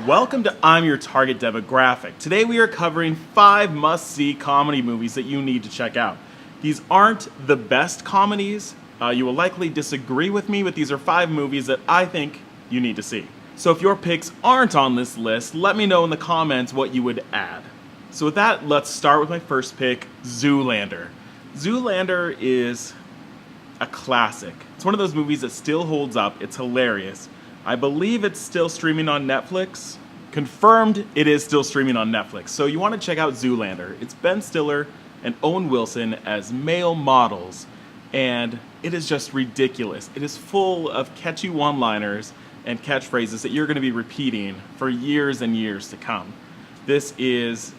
Welcome to I'm Your Target Demographic. Today we are covering 5 must-see comedy movies that you need to check out. These aren't the best comedies. You will likely disagree with me, but these are 5 movies that I think you need to see. So if your picks aren't on this list, let me know in the comments what you would add. So with that, let's start with my first pick, Zoolander. Zoolander is a classic. It's one of those movies that still holds up. It's hilarious. I believe it's still streaming on Netflix. Confirmed it is still streaming on Netflix. So you want to check out Zoolander. It's Ben Stiller and Owen Wilson as male models. And it is just ridiculous. It is full of catchy one-liners and catchphrases that you're going to be repeating for years and years to come. This is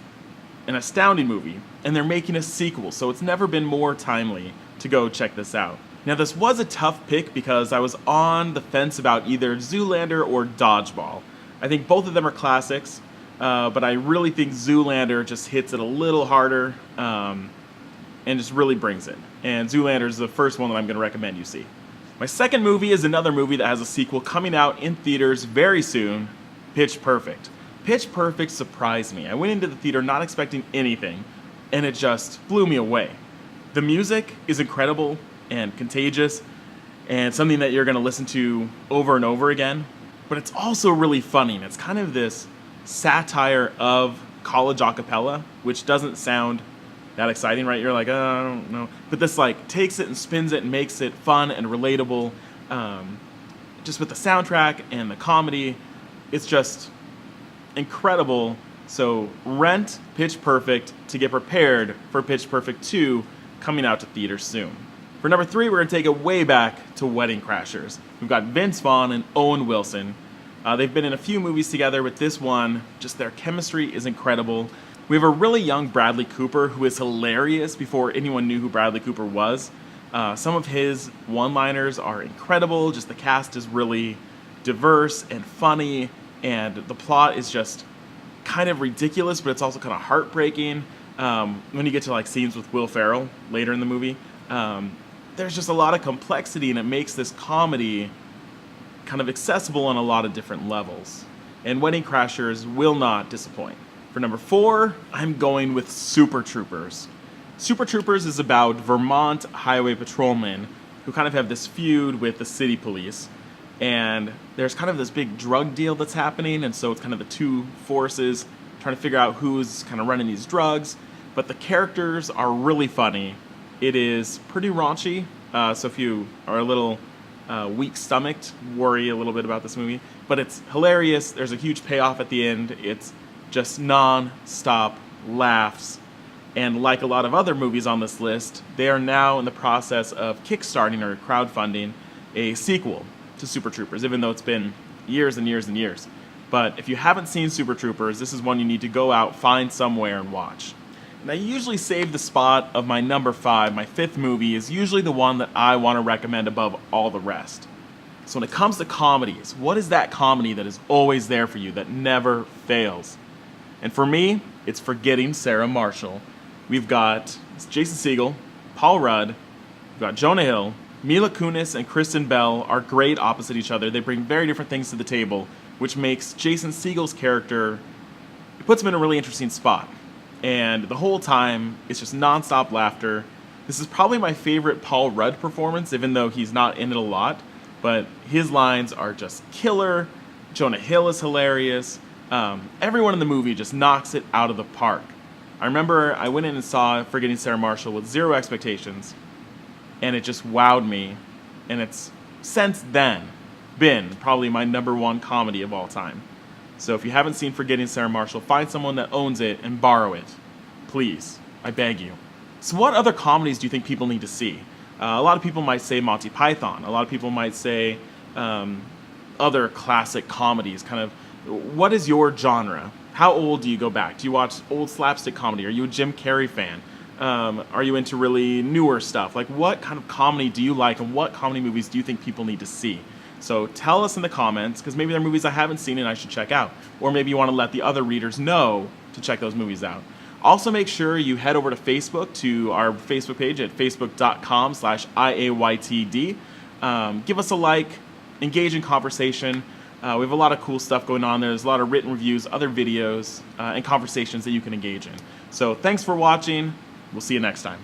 an astounding movie, and they're making a sequel, so it's never been more timely to go check this out. Now, this was a tough pick because I was on the fence about either Zoolander or Dodgeball. I think both of them are classics, but I really think Zoolander just hits it a little harder and just really brings it. And Zoolander is the first one that I'm going to recommend you see. My second movie is another movie that has a sequel coming out in theaters very soon, Pitch Perfect. Pitch Perfect surprised me. I went into the theater not expecting anything, and it just blew me away. The music is incredible and contagious, and something that you're going to listen to over and over again. But it's also really funny, and it's kind of this satire of college a cappella, which doesn't sound that exciting, right? You're like, oh, I don't know. But this takes it and spins it and makes it fun and relatable. Just with the soundtrack and the comedy, it's just incredible. So rent Pitch Perfect to get prepared for Pitch Perfect 2 coming out to theaters soon. For number 3, we're going to take it way back to Wedding Crashers. We've got Vince Vaughn and Owen Wilson. They've been in a few movies together, but this one, just their chemistry is incredible. We have a really young Bradley Cooper who is hilarious before anyone knew who Bradley Cooper was. Some of his one-liners are incredible. Just the cast is really diverse and funny, and the plot is just kind of ridiculous, but it's also kind of heartbreaking. When you get to scenes with Will Ferrell later in the movie, there's just a lot of complexity, and it makes this comedy kind of accessible on a lot of different levels. And Wedding Crashers will not disappoint. For number 4, I'm going with Super Troopers. Super Troopers is about Vermont highway patrolmen who kind of have this feud with the city police. And there's kind of this big drug deal that's happening, and so it's kind of the two forces trying to figure out who's kind of running these drugs. But the characters are really funny. It is pretty raunchy, so if you are a little weak-stomached, worry a little bit about this movie. But it's hilarious. There's a huge payoff at the end. It's just non-stop laughs. And like a lot of other movies on this list, they are now in the process of kickstarting or crowdfunding a sequel to Super Troopers, even though it's been years and years and years. But if you haven't seen Super Troopers, this is one you need to go out, find somewhere, and watch. And I usually save the spot of my number 5, my 5th movie, is usually the one that I want to recommend above all the rest. So when it comes to comedies, what is that comedy that is always there for you, that never fails? And for me, it's Forgetting Sarah Marshall. We've got Jason Segel, Paul Rudd, we've got Jonah Hill, Mila Kunis and Kristen Bell are great opposite each other. They bring very different things to the table, which makes Jason Segel's character, it puts him in a really interesting spot. And the whole time, it's just nonstop laughter. This is probably my favorite Paul Rudd performance, even though he's not in it a lot. But his lines are just killer. Jonah Hill is hilarious. Everyone in the movie just knocks it out of the park. I remember I went in and saw Forgetting Sarah Marshall with zero expectations, and it just wowed me. And it's since then been probably my number 1 comedy of all time. So if you haven't seen Forgetting Sarah Marshall, find someone that owns it and borrow it. Please, I beg you. So what other comedies do you think people need to see? A lot of people might say Monty Python. A lot of people might say other classic comedies. Kind of, what is your genre? How old do you go back? Do you watch old slapstick comedy? Are you a Jim Carrey fan? Are you into really newer stuff? What kind of comedy do you like, and what comedy movies do you think people need to see? So tell us in the comments, because maybe there are movies I haven't seen and I should check out. Or maybe you want to let the other readers know to check those movies out. Also, make sure you head over to Facebook, to our Facebook page at facebook.com/IAYTD. Give us a like, engage in conversation. We have a lot of cool stuff going on there. There's a lot of written reviews, other videos, and conversations that you can engage in. So thanks for watching. We'll see you next time.